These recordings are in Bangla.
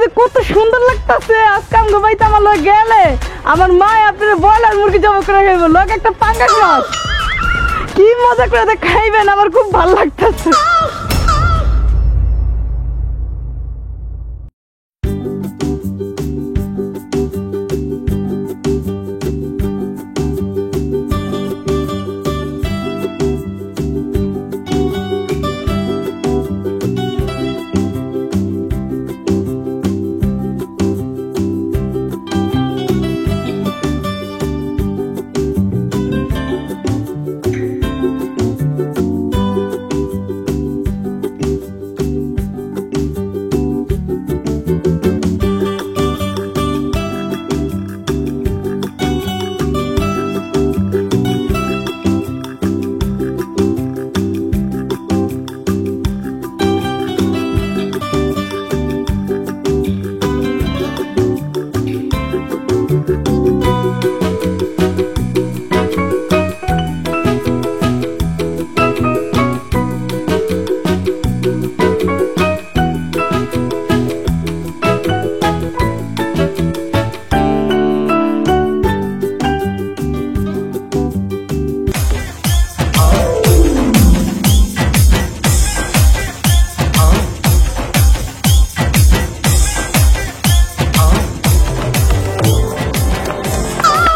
যে কত সুন্দর লাগতেছে। আজকে আমগো বাইতে আমার লগে গেলে আমার মা আপনার ব্রয়লার মুরগি জমা করে খাইবো, লগ একটা পাঙ্গাস মাছ। কি মজা করে খাইবেন, আমার খুব ভালো লাগতেছে।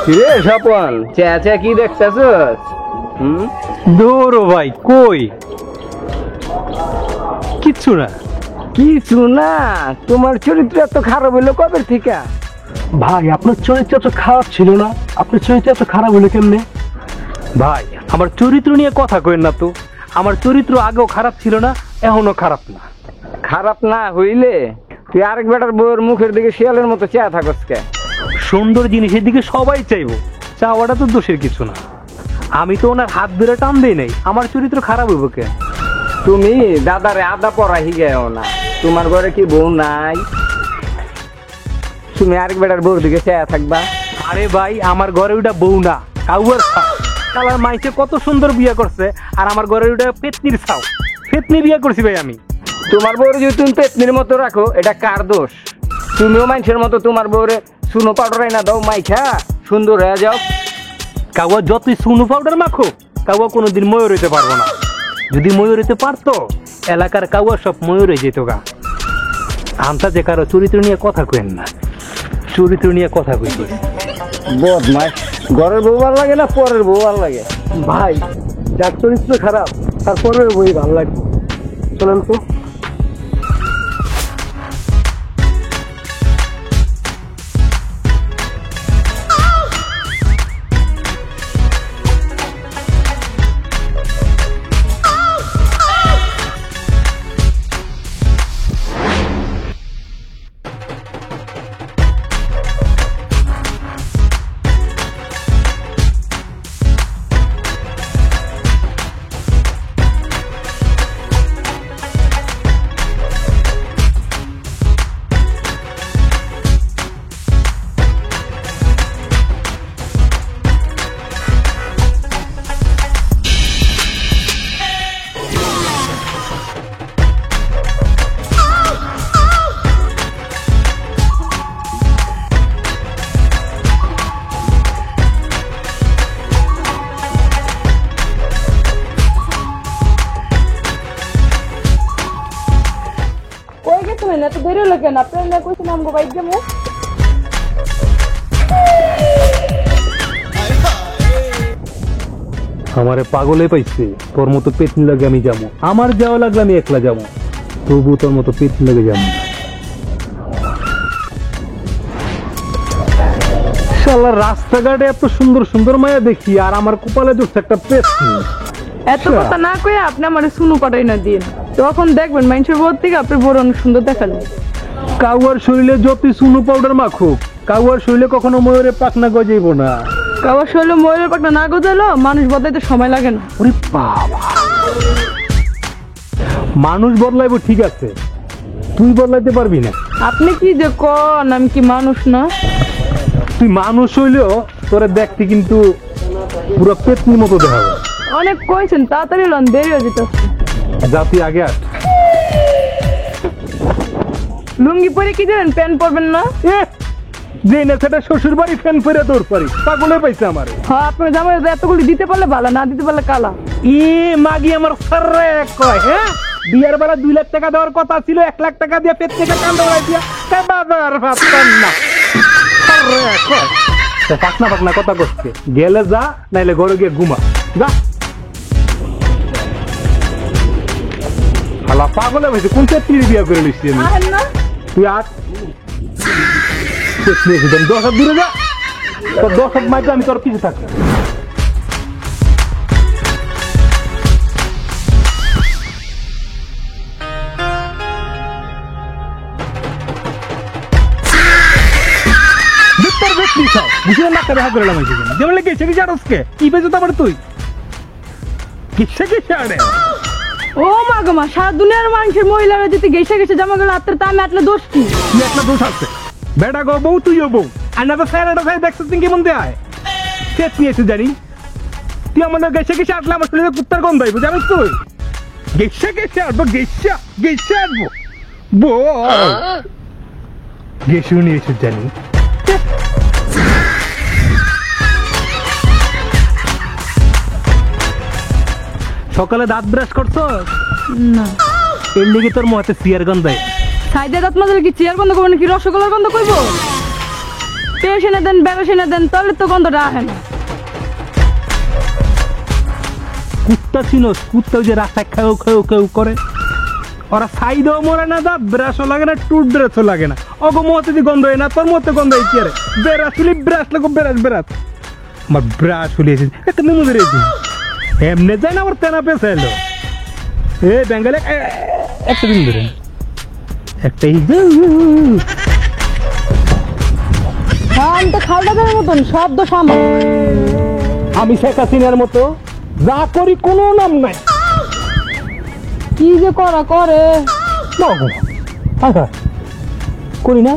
কিরে স্বপন, চেঁচা কি দেখতেছস? দৌড়ো ভাই, কই কিচ্ছু না। কিছু না? তোমার চরিত্র এত খারাপ হইলো কবে থেকে? ভাই আপনার চরিত্র এত খারাপ ছিল না, আপনার চরিত্র এত খারাপ হলো কেমনে? ভাই আমার চরিত্র নিয়ে কথা কইেন না তো। আমার চরিত্র আগেও খারাপ ছিল না, এখনো খারাপ না। খারাপ না হইলে তুই আরেক বেটার বউয়ের মুখের দিকে শিয়ালের মতো চেয়ে থাকস কে? সুন্দর জিনিসের দিকে সবাই চাইবো, চাওয়াটা তো দোষের কিছু না। আমি তো ওনার হাত ধরে টান দেই নাই, আমার চরিত্র খারাপ হইব কে? তুমি দাদারে আদা পড়া হিগেও না। তোমার ঘরে কি বউ নাই? তুমি আরেক বেটার বউর দিকে চেয়ে থাকবা? আরে ভাই আমার ঘরে ওটা বউ না, কাউয়ার ছাও। কালার মাইসে কত সুন্দর বিয়ে করছে, আর আমার ঘরে ওটা পেতনির ছাও। পেতনি বিয়ে করছি ভাই আমি। তোমার বউরে যদি তুমি পেতনির মতো রাখো, এটা কার দোষ? তুমিও মানুষের মতো তোমার বউরে সুনো পাউডার না দাও, মাইখা সুন্দর হয়ে যাও। কাউয়া যতই সুনো পাউডার মাখো, কাউয়া কোনোদিন ময়ূর হইতে পারবো না। যদি ময়ূর হইতে পারতো, এলাকার কাউয়া সব ময়ূর হয়ে যেত গা। আমতা যে কারো চরিত্র নিয়ে কথা কইেন না, চরিত্র নিয়ে কথা কইছি। বদমাস, ঘরের বউ ভালো লাগে না পরের বউ ভালো লাগে? ভাই যার চরিত্র খারাপ তারপরে বই ভালো লাগে। চলেন তো। এত দেরি হলো কেন? আপনার না কইছেন আমগো বাইক যাবো। আমারে পাগলে পাইছে, তোর মতো পেতনি লাগে আমি যাবো। আমার যাওয়া লাগলে আমি একলা যাবো, তবু তোর মতো পেতনি লাগে যাবো। শালা রাস্তাঘাটে এত সুন্দর সুন্দর মায়া দেখি, আর আমার কপালে জুটছে একটা পেতনি। এত কথা না কইয়া আপনি আমারে সুনো পাঠাই না দিন, তখন দেখবেন মানুষের বউর থেকে আপনার বড় অনেক সুন্দর দেখালেন। কাউয়ার শরীরে যতই সুনো পাউডার মাখুক, কাউয়ার শরীরে কখনো ময়ূরের পাখনা গজাইব না। কাউয়ার শরীরে ময়ূরের পাখনা না গজালো মানুষ বদলাইতে সময় লাগে না। ওরে বাবা, মানুষ বদলাইব ঠিক আছে, তুই বদলাইতে পারবি না। আপনি কি যে কোন, আমি কি মানুষ না? তুই মানুষ হইলেও তোরে দেখতে কিন্তু পুরো পেতনির মতো দেখাবে। অনেক কইছেন, তাড়াতাড়ি লন, দেরি হয়ে যেতেছে। যা তুই আগে আস। লুঙ্গি পরে কি দেবেন, প্যান্ট পরবেন না? এ যে না সেটা শ্বশুর বাড়ি ফ্যান পরে তোর পারি পাগলে পাইছে আমার। হ্যাঁ, আপনার জামাই এতগুলি দিতে পারলে ভালো, না দিতে পারলে কালা। মাগি আমার সারে কয় হ্যাঁ বিয়ের বেলা 2 লাখ টাকা দেওয়ার কথা ছিল, 1 লাখ টাকা দিয়ে পেট থেকে কান্দ উড়াই দিয়া বাবার ভাবতাম না। পাকনা পাকনা কথা করছে, গেলে যা নাইলে ঘরে গিয়ে ঘুমা যা। হালা পাগলে হয়েছে, কোন চেত্রীর বিয়ে করে নিচ্ছি আমি। আহেন না? তুই আট 10 হাত দূরে যা, তোর 10 হাত মাইকে আমি তোর পিছু থাকবো। বুঝে না করে হাত ধরলাম যেমন লেগে সে কি জানোসকে কি পেয়েছো তারপরে তুই কিসে কিসে আরে ও মা গো মা, সারা দুনিয়ার মানুষের মহিলারা যদি গেছে গেছে জামা গুলো আত্মার, তা আমি আটলে দোষ কি? তুই একটা দোষ আছে, বেটা গো বউ তুইও বউ, আর না তো স্যার এটা ভাই দেখছিস তুই কেমন দেয় সেট নিয়েছি জানি তুই আমাদের গেছে গেছে আটলে আমার শরীরে কুত্তার গন্ধ হইব জানিস তুই। গেছে গেছে আসবো, গেছে গেছে আসবো বউ গেছু নিয়েছি জানি। সকালে দাঁত ব্রাশ করছো না। এর লিগে তোর মুখে সিয়ার গন্ধ সাইডে দাঁত মাঝে কি চেয়ার গন্ধ করবেন, কি রসগোল্লার গন্ধ কইব? পেশ এনে দেন, বেরস এনে দেন, তাহলে তো গন্ধটা আহে না। কুত্তা চিনোস, কুত্তা যে রাস্তায় খেউ খেউ খেউ করে, ওরা সাইডও মরে না, দাঁত ব্রাশও লাগে না, টুথ ব্রাশও লাগে না, অগো মতে দি গন্ধ হয় না, তোর মতে গন্ধ হয় কি আরে বেরাস হলি ব্রাশ লাগো, বেরাস বেরাস আমার ব্রাশ হলিয়েছে একটা নেমু বেরিয়েছি এমনি যায় না আমার তেনা পেছে এলো এ বেঙ্গালে একটা দিন ধরে একটাই শান্ত খালদাদের মতন শব্দ সামনে। আমি শেখ হাসিনার মতো যা করি কোনো নাম নাই। কি যে করা করে করি না।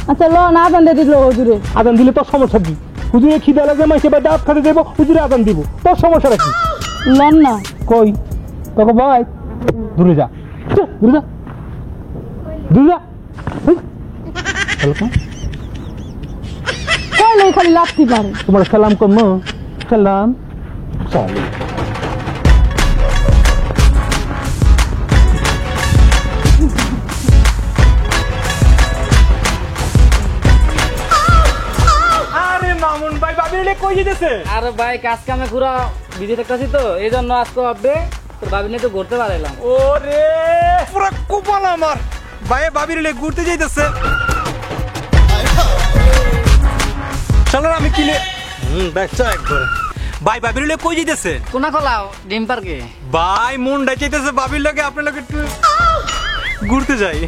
আচ্ছা ল না, আদান দিয়ে দিল হুজুরে। আদান দিলে তোর সমস্যা কি? হুজুরে খিদে লাগে মাইসে বা দাঁত খাতে দেবো, হুজুরে আদান দিব, তোর সমস্যা কি? লন না। কই তোকে ভাই দূরে যা, দূরে যা, দূরে যা। কইলে খালি লাফতি পারে। তোমার সালাম কম, সালাম চল। আরে ভাই কাজ কামে পুরা বিজি থাকতেছি তো, এই জন্য আজকে ভাববে তোর ভাবি নিয়ে তো ঘুরতে পারলাম। ওরে পুরা কপাল আমার ভাই ভাবির লে ঘুরতে যাইতেছে। চলো আমি কিনে দেখছো একবার ভাই ভাবির লে কই যাইতেছে? কোনা খোলাও ডিম পার্কে। ভাই মন ডাই যাইতেছে ভাবির লগে, আপনার লগে একটু ঘুরতে যাই।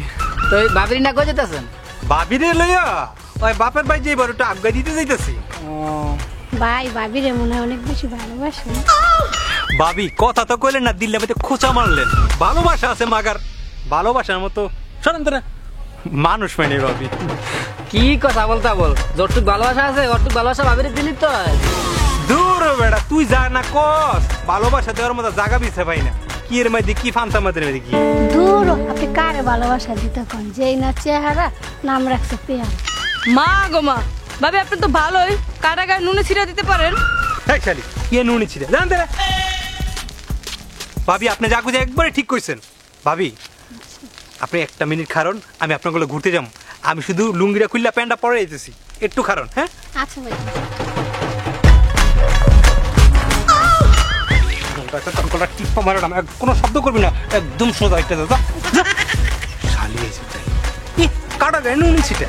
তো ভাবির না কই যেতেছেন? ভাবিরে লইয়া ওই বাপের ভাই যে বারোটা আবগা দিতে যাইতেছি। ভাই ভাবিরে মনে হয় অনেক বেশি ভালোবাসে। ভাবি কথা তো কইলেন না, দিল্লি মধ্যে খোঁচা মারলেন। ভালোবাসা আছে মাগার ভালোবাসার মতো শোনেন তো না মানুষ মানে ভাবি। কি কথা বলতা বল, যতটুক ভালোবাসা আছে অতটুক ভালোবাসা ভাবিরে দিলি তো। দূর বেড়া তুই যা না কস, ভালোবাসা দেওয়ার মতো জায়গা বিছে পাই না। কি এর মধ্যে কি ফান্তা মাদের মধ্যে কি দূর, আপনি কারে ভালোবাসা দিতে কোন, যেই না চেহারা নাম রাখছে পেয়ার। মা গো মা, ভাবি আপনি তো ভালোই কাটা গায়ে নুনে ছিটা দিতে পারেন। হ্যাঁ শালি কে নুনি ছিল জানতে না ভাবি, আপনি যা খুঁজে একবারে ঠিক কইছেন। ভাবি আপনি একটা মিনিট খারণ, আমি আপনার গুলো ঘুরতে যাবো। আমি শুধু লুঙ্গিটা খুললা প্যান্টটা পরে যেতেছি, একটু খারণ। হ্যাঁ আচ্ছা ভাই। টিপ্পা মারো না, কোনো শব্দ করবি না, একদম সোজা একটা দাদা শালি এসে তাই কাটা গায়ে নুনি ছিটা।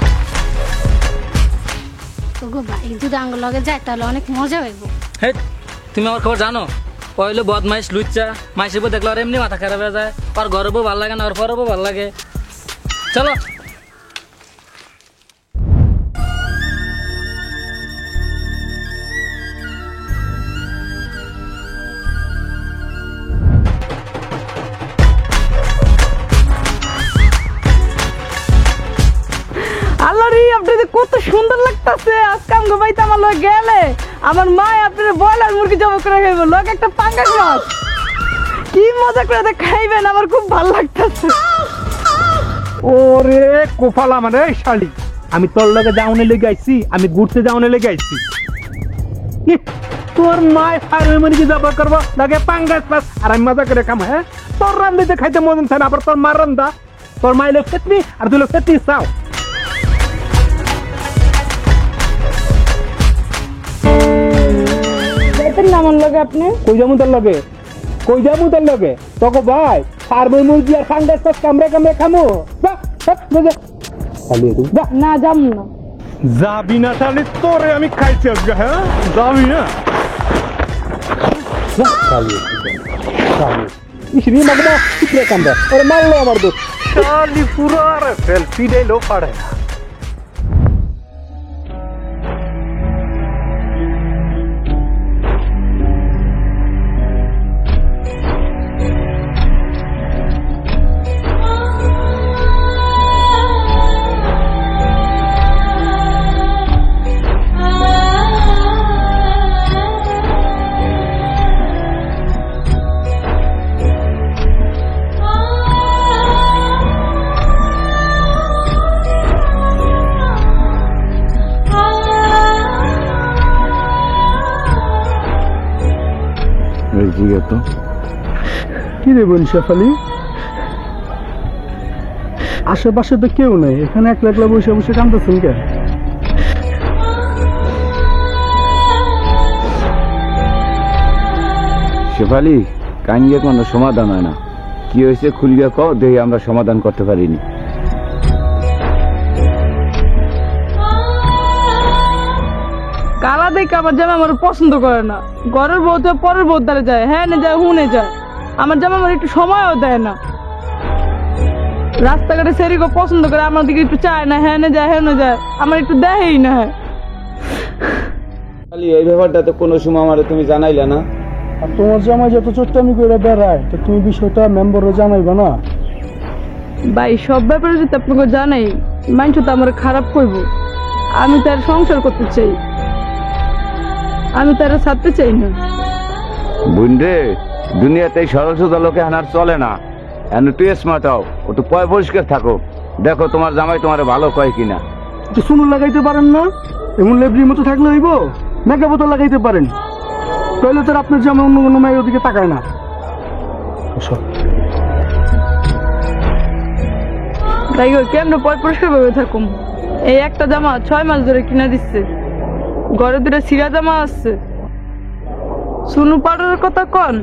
ওগো ভাই যদি আঙ্গুল লগে যায় তাহলে অনেক মজা হইব। হে তুমি আমার খবর জানো? পয়লো বদমাইশ লুচ্চা, মাইসের বউ দেখলো আর এমনি মাথা খারাপ হয়ে যায়, আর ঘরের বউ ভালো লাগে না, আর পরের বউ ভালো লাগে। চলো আল্লাহ রে, আপনাদের কত সুন্দর লাগতেছে। আজকে আমগো বাইতে আমার লগে গেলে আমার মা আপনাদের ব্রয়লার মুরগি জব করে খাইব, লগে একটা পাঙ্গাস মাছ। কি মজা করে খাইবেন, আমার খুব ভালো লাগতেছে। ওরে কোফালা মানে শালি, আমি তোর লগে যাওনে লেগে আইছি, আমি ঘুরতে যাওনে লেগে আইছি। ইহ, তোর মায় ফারে মানে কি যাবা করবো লাগে পাঙ্গাস পাস, আর আমি মজা করে কাম। হ্যাঁ তোর রান্দিতে খাইতে মন চায় না, আবার তোর মার রান্দা, তোর মাইলে ফেতনি আর তুই ফেতনি চাও। যাইতেন না আমার লগে আপনি? কই যাবো তোর লগে, কই যাবো তোর লগে? তোকে ভাই ফার্মে মুরগি আর পাঙ্গাস পাস কামড়ে কামড়ে খামো। না যাম না। যাবি না তাহলে তোরে আমি খাইছি আজকে। হ্যাঁ যাবি না? ইসরি মাগমা কিতরে কামড়া, ওরে মারলো আমার দোস্ত। শালি পুরো আর সেলফি দেলো পারে না। কি রে বোন শেফালি, আশেপাশে তো কেউ নেই, এখানে একলা একলা বসে বসে কাঁদতেছেন কে? শেফালি, কাঙ্গে কোনো সমাধান হয় না। কি হয়েছে খুলিয়া কও, দেখি আমরা সমাধান করতে পারিনি। কালা দেখে আমার জামা আমার পছন্দ করে না। ঘরের বউ তো পরের বউ দ্বারা যায়, হ্যাঁ না যায় হুনে যায়। আমার জামা আমার একটু সময়ও দেয় না। রাস্তাঘাটে সেরিগো পছন্দ করে, আমার দিকে একটু চায় না, হ্যাঁ না যায় হ্যাঁ না যায়, আমার একটু দেয়ই না। এই ব্যাপারটা তো কোনো সময় আমার তুমি জানাইলে না। আর তোমার জামাই যত চোট্টামি করে বেড়ায়, তো তুমি বিষয়টা মেম্বারও জানাইবা না? ভাই সব ব্যাপারে যদি আপনাকে জানাই, মানুষ তো আমার খারাপ করবো। আমি তার সংসার করতে চাই, আমি তারা ছাড়তে চাই না। বুঝলে দুনিয়াতে সরল সোজা লোকে হানার চলে না। এখন তুই স্মার্ট হও, একটু পয় পরিষ্কার থাকো, দেখো তোমার জামাই তোমার ভালো কয় কিনা। একটু সুনুর লাগাইতে পারেন না? এমন লেবরির মতো থাকলে হইব? মেকআপ তো লাগাইতে পারেন, তাহলে তোর আপনার জামাই অন্য কোনো মায়ের ওদিকে তাকায় না। তাই কেমন পয় পরিষ্কার ভাবে থাকুম? এই একটা জামা 6 মাস ধরে কিনা দিচ্ছে, ঘরে দুটো সিরা জামা আসছে। সুনু পাউডারের কথা কন,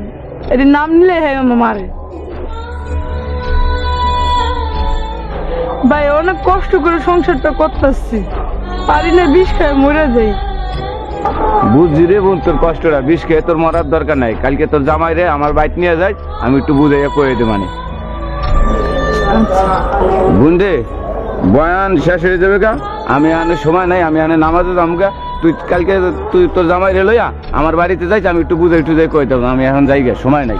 এর নাম নিলে হ্যাঁ আমার মারে। ভাই অনেক কষ্ট করে সংসারটা করতেছি, পারি না, বিষ খায় মরে যাই। বুঝছি রে বোন তোর কষ্টটা, বিষ খেয়ে তোর মরার দরকার নাই। কালকে তোর জামাই রে আমার বাইক নিয়ে যাই, আমি একটু বুঝাইয়া কয়ে দে মানে। বোন রে বয়ান শেষ হয়ে যাবে গা, আমি আনে সময় নাই, আমি আনে নামাজে যামগা। তুই কালকে তুই তোর জামাই রে লইয়া আমার বাড়িতে যাইছ, আমি একটু বুঝাই টুজাই কয়ে দেবো। আমি এখন যাই গে, সময় নাই।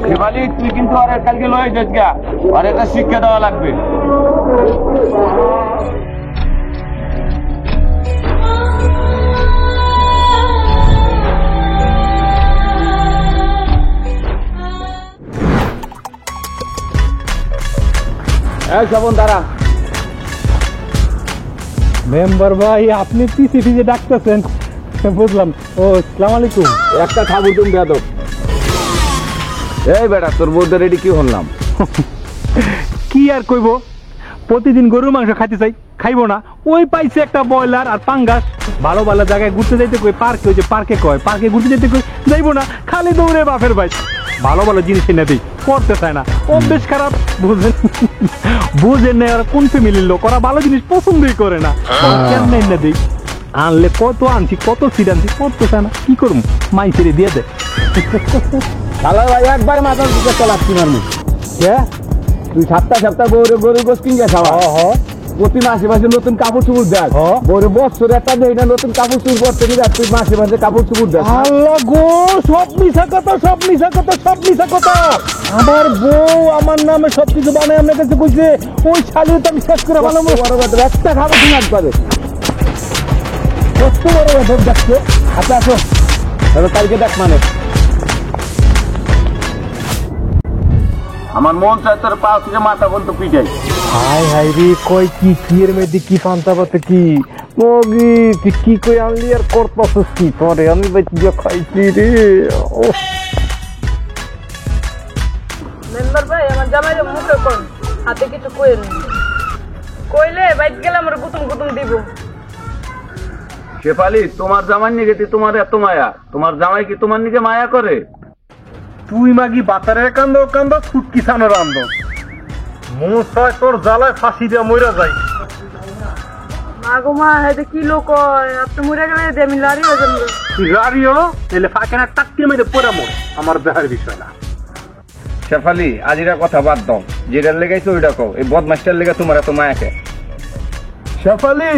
শিবালি তুই কিন্তু আর কালকে লয়ে যাস গা, আর একটা শিক্ষা দেওয়া লাগবে। শ্রাবণ দাঁড়া। মেম্বার ভাই আপনি পিছে পিছে ডাকতেছেন, বুঝলাম। ও আসসালামু আলাইকুম। একটা খাবো তুমি বেদব। এই বেটা তোর বউদের রেডি কি হলাম? কি আর কইব, প্রতিদিন গরুর মাংস খাইতে চাই, খাইবো না। ওই পাইছে একটা ব্রয়লার আর পাঙ্গাস, ভালো ভালো জায়গায় ঘুরতে যাইতে কই, পার্কে, ওই যে পার্কে কয়, পার্কে ঘুরতে যেতে কই, যাইবো না, খালি দৌড়ে বাপের ভাই। ভালো ভালো জিনিস এনে দিই, করতে চায় না, অভ্যেস খারাপ। বুঝেন বুঝেন না, ওরা কোন ফ্যামিলির লোক, ওরা ভালো জিনিস পছন্দই করে না। কেমনে এনে দিই, আনলে কত আনছি, কত সিট আনছি, করতে চায় না, কি করবো, মাই ছেড়ে দিয়ে দেয়। শালা ভাই একবার মাথার দিকে চলাচ্ছি মারমু। হ্যাঁ তুই সপ্তাহ গরু গোস কিনবে খাওয়া, প্রতি মাসে মাসে নতুন কাপড় চুপড় দেখ। বড় বছর একটা দেয় না, নতুন কাপড় চুপড় পরতে গেলে তুই মাসে মাসে কাপড় চুপড় দেখ। আল্লাহ গো, সব মিশা কথা, সব মিশা কথা, সব মিশা কথা। আমার বউ আমার নামে সবকিছু বানায় আমার কাছে কইছে, ওই শালিও তো আমি শেষ করে ভালো বড় কথা একটা খাবো তুমি একবারে কত বড় ভোট যাচ্ছে। আচ্ছা আসো, তাহলে কালকে দেখ মানে। আমার মন চায় তোর পা থেকে মাথা পর্যন্ত পিটাই। হাই হাই রে কই কি কিয়ের মধ্যে কি পান্তা পাতে কি মগি তুই কি কই আনলি আর করতাছস কি পরে আমি ভাই তুই খাইছি রে ও মেম্বার ভাই আমার জামাইরে মুখে কোন হাতে কিছু কইেন কইলে বাইক গেলে আমার গুতুম গুতুম দিব। শেফালি, তোমার জামাই নিকে তোমার এত মায়া, তোমার জামাই কি তোমার নিকে মায়া করে? তুই মাগি বাতারের কান্দ কান্দ ফুটকি সানো রান্দ মোসায় তোর জ্বালায় ফাঁসি দিয়া মইরা যাই। মাগো মা এটা কি লোক হয়, আপনি মরে গেলে দিয়ে আমি লারি হয়ে যাবো। তুই গাড়িও তাহলে ফাঁকেনা টাক্কির মধ্যে পড়া মোর আমার দেহার বিষয় না। শেফালি, আজিরা কথা বাদ দাও, যেটার লেগেছে ওইটা কও। এই বদমাস্টার লেগে তোমার এত মায়াকে? শেফালি,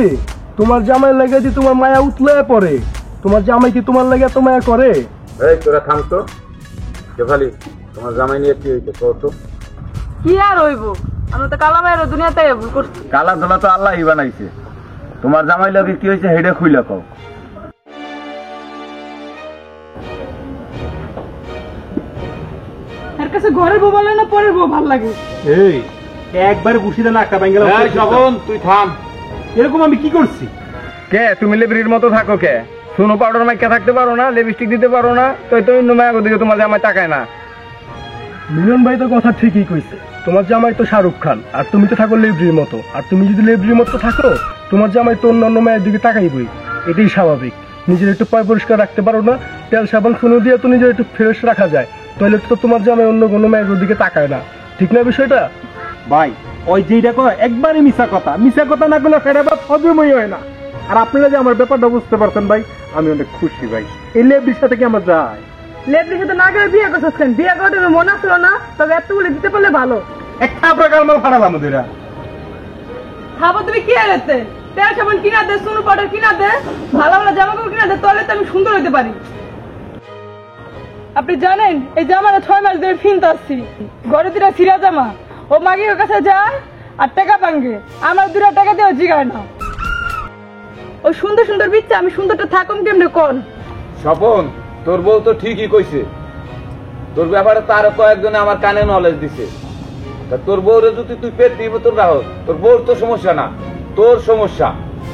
তোমার জামাই লাগে যে তোমার মায়া উতলে পড়ে, তোমার জামাই কি তোমার লাগে এত মায়া করে? এই তোরা থাম তো। শেফালি, তোমার জামাই নিয়ে কি হইছে কও তো? কি আর হইব, আমি তো কালা মায়ের দুনিয়াতে ভুল করছি। কালা ধলা তো আল্লাহই বানাইছে, তোমার জামাই লাগে কি হয়েছে হেডে খুইলা কও। এর কাছে ঘরের বউ ভালো না পরের বউ ভালো লাগে? এই একবার ঘুষিতে নাকটা ভাঙে গেল। তুই থাম। এরকম আমি কি করছি? কে তুমি লেবরির মতো থাকো কে? সোনো পাউডার মাইকা থাকতে পারো না, লিপস্টিক দিতে পারো না, তো অন্য মায়া দিকে তোমার জামাই তাকায় না। মিলন ভাই তো কথা ঠিকই কইছে, তোমার জামাই তো শাহরুখ খান আর তুমি তো থাকো লেবরির মতো, আর তুমি যদি লেবরির মতো থাকো তোমার জামাই তো অন্যান্য মায়ের দিকে তাকাইবই, এটাই স্বাভাবিক। নিজের একটু পয় পরিষ্কার রাখতে পারো না, তেল সাবান সোনো দিয়ে তো নিজের একটু ফ্রেশ রাখা যায়, তাহলে তো তোমার জামাই অন্য কোনো মায়ের দিকে তাকায় না, ঠিক না বিষয়টা? ভাই ওই যেটা কয় একবারই মিশা কথা, মিশা কথা না করলে সেটা বা হজমই হয় না। আর আপনারা যে আমার ব্যাপারটা বুঝতে পারছেন ভাই, আমি অনেক খুশি ভাই। এই লেবরির সাথে কি আমার যায়? লেবরির সাথে না গেলে বিয়ে করছিস কেন? বিয়ে করতে মনে আসলো না, তবে এত বলে দিতে পারলে ভালো। একটা প্রকার মাল ফাড়ালাম আমাদের। খাবো তুমি কি আর এতে? তেল সাবান কিনা দে, সোনো পাউডার কিনা দে, ভালো ভালো জামা কাপড় কিনা দে, তাহলে তো আমি সুন্দর হতে পারি। আপনি জানেন এই জামাটা 6 মাস ধরে ফিনতে আসছি, ঘরে দুটা সিরা জামা, ও মাগির কাছে যায় আর টাকা ভাঙ্গে, আমার 2 টাকা দিয়েও জিগায় না। ও সুন্দর সুন্দর বিচ্ছে, আমি সুন্দরটা থাকুম কেমনে কোন? স্বপন, তোর বউ তো ঠিকই কইছে, তোর ব্যাপারে তো আরো কয়েকজনে আমার কানে নলেজ দিছে। তা তোর বউরে যদি তুই পেট দিব তোর রাহো, তোর বউর তো সমস্যা না, তোর সমস্যা।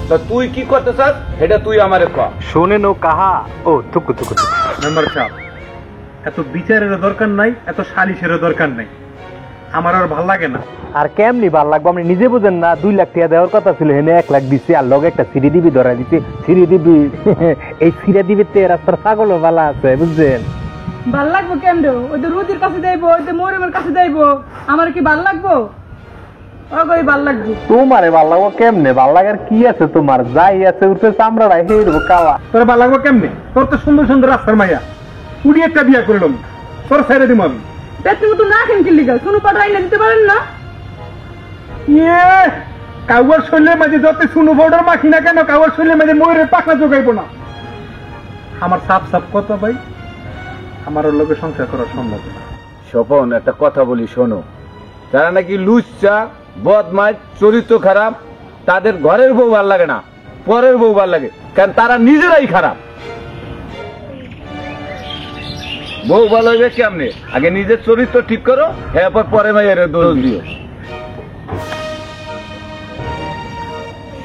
তা তুই কি করতে চাস এটা তুই আমারে কর। শোনেন ও কাহা ও টুকু টুকু মেম্বার সাহেব, এত বিচারেরও দরকার নাই, এত সালিশেরও দরকার নাই, আমার আর ভাল লাগে না। আর কেমনি ভাল লাগবে আপনি নিজে বুঝেন না? 2 লাখ টাকা দেওয়ার কথা ছিল, হেনে 1 লাখ দিচ্ছে, আর লগে একটা সিঁড়ি দিবি ধরা দিচ্ছে, সিঁড়ি দিবি এই সিঁড়ি দিবি তে রাস্তার ছাগলও ভালো আছে বুঝছেন? ভাল লাগবো কেমনে? ওই তো রুদির কাছে যাইবো, ওই তো মরিমের কাছে যাইবো, আমার কি ভাল লাগবো? ওই ভাল লাগবে। তোমারে ভাল লাগবো কেমনে? ভাল লাগার কি আছে তোমার? যাই আছে উঠে চামড়া রাই হেই দেবো কাওয়া। তোর ভাল লাগবো কেমনে? তোর তো সুন্দর সুন্দর রাস্তার মাইয়া, উড়ি একটা বিয়া করলাম, তোর ছেড়ে দিব আমি। তুমি তো না কেন কিনলি গা? সোনো পাউডার আইনা দিতে পারেন না? কাউয়ার শরীরের মাঝে যত সুনো পাউডার মাখি না কেন, কাউয়ার শরীরের মাঝে ময়ূরের পাখনা জোগাইবো না। আমার সাপ সাপ কত ভাই, আমার ওর লোকের সংসার করা সম্ভব না। স্বপন, একটা কথা বলি শোনো, যারা নাকি লুচ্চা, বদমাইশ, চরিত্র খারাপ, তাদের ঘরের বউ ভাল লাগে না, পরের বউ ভাল লাগে, কারণ তারা নিজেরাই খারাপ। বউ ভালো হইবে কেমনে? আগে নিজের চরিত্র ঠিক করো, এরপর পরে মাইয়ের দোষ দিও।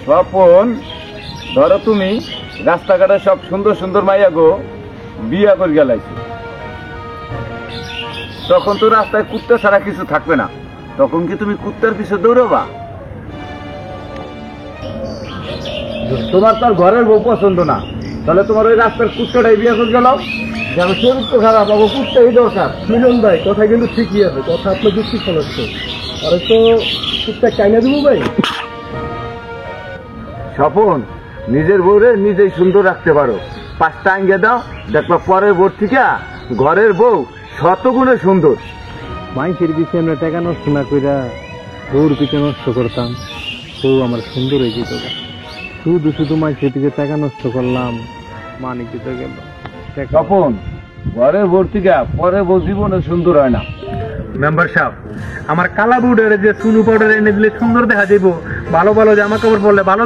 স্বপন, ধরো তুমি রাস্তাঘাটে সব সুন্দর সুন্দর মাইয়া গো বিয়া করে গেলাইছো, তখন তো রাস্তায় কুত্তা ছাড়া কিছু থাকবে না, তখন কি তুমি কুত্তার পিছু দৌড়বা? তোমার তার ঘরের বউ পছন্দ না, তাহলে তোমার ওই রাস্তার কুত্তাটাই বিয়ে করে গেল, যেন চরিত্র খারাপ হবো, কুত্তাই দরকার। মিলন ভাই কথা কিন্তু ঠিকই আছে, কথা আপনার যুক্তি শোনাচ্ছে, আরে তো কুত্তা চাইনা দেবো ভাই। স্বপন, নিজের বউরে নিজেই সুন্দর রাখতে পারো, 5টা আঙ্গে দাও, দেখবা পরের বউ থেকে ঘরের বউ 100 গুণে সুন্দর। মাইসের পিছিয়ে আমরা টাকা নষ্ট না কইরা বউর পিছিয়ে নষ্ট করতাম, বউ আমার সুন্দর হয়ে যেত। শুধু শুধু মাইসের পিছিয়ে টাকা নষ্ট করলাম, মানে যেতে গেল। স্বপন, ঘরের বউ থেকে পরের বউ জীবনে সুন্দর হয় না। মেম্বার সাহেব, আমার কালা বুড়ের যে সুনু পাউডার এনে দিলে সুন্দর দেখা যাইব, ভালো ভালো জামা কাপড় পরলে ভালো